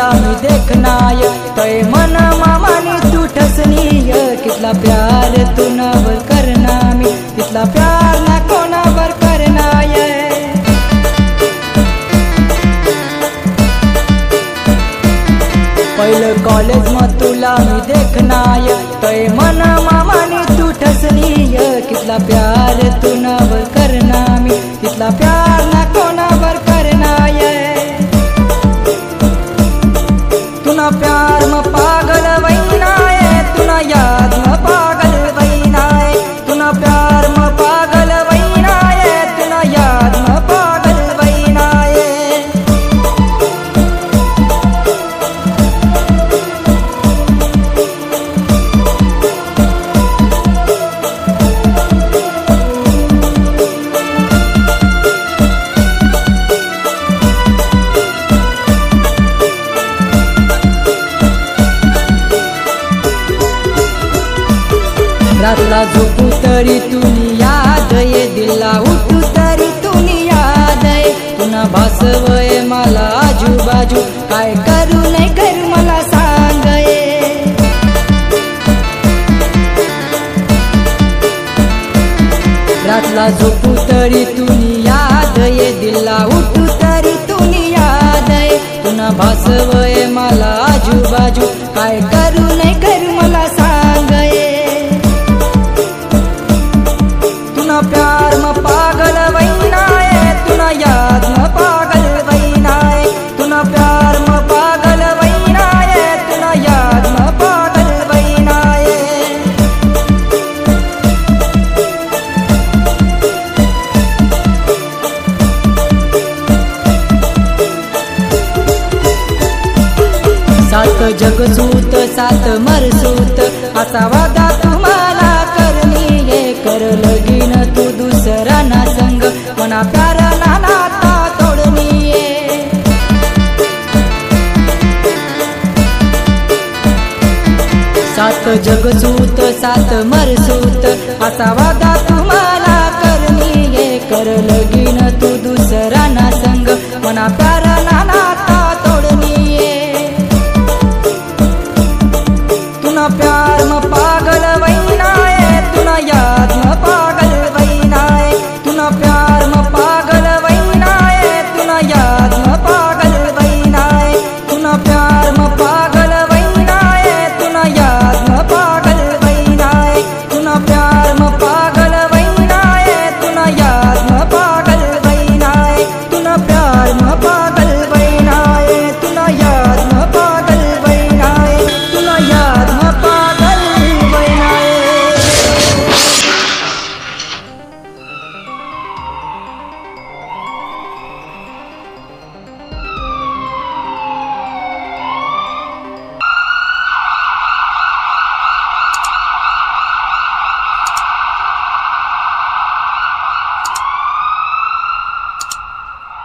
तुला मी देखनाय तय मन मामानी तू ठसनीय कितला प्यार तू नावर करना मी कितला प्यार ना कोणावर करनाय पहिलं कॉलेज म तुला मी देखनाय तय मन मामानी तू ठसनीय कितला प्यार तू नावर करना मी कितला प्यार ना कोणावर करनाय तुना प्यार म पागल वैनाय तुना याद म पागल वैनाय तुना प्यार म पागल वैनाय तुना याद म पागल वैनाय रातला झोपू तरी तुनी याद ये दिला उठू तरी तुनी याद ये पुन्हा भासवय मला आजूबाजू काय करू नाही कर मला सांग ये रातला झोपू तरी तुनी याद ये दिला उठू तरी तुनी याद ये पुन्हा भासवय मला आजूबाजू काय करू नाही कर मला सांग ये तुना प्यार म पागल वैनाय तुना याद म पागल वैनाय तुना प्यार म पागल वैनाय तुना याद म पागल वैनाय सात जगसूत सात मरसूत असा वादा तुम्हाला करनी ये कर लगीन तू दुसरा ना संग मना प्यार ना नाता तोडनी ये सात जगसूत सात मरसूत असा वादा तुम्हाला करनी ये कर लगीन तू दुसरा ना संग मना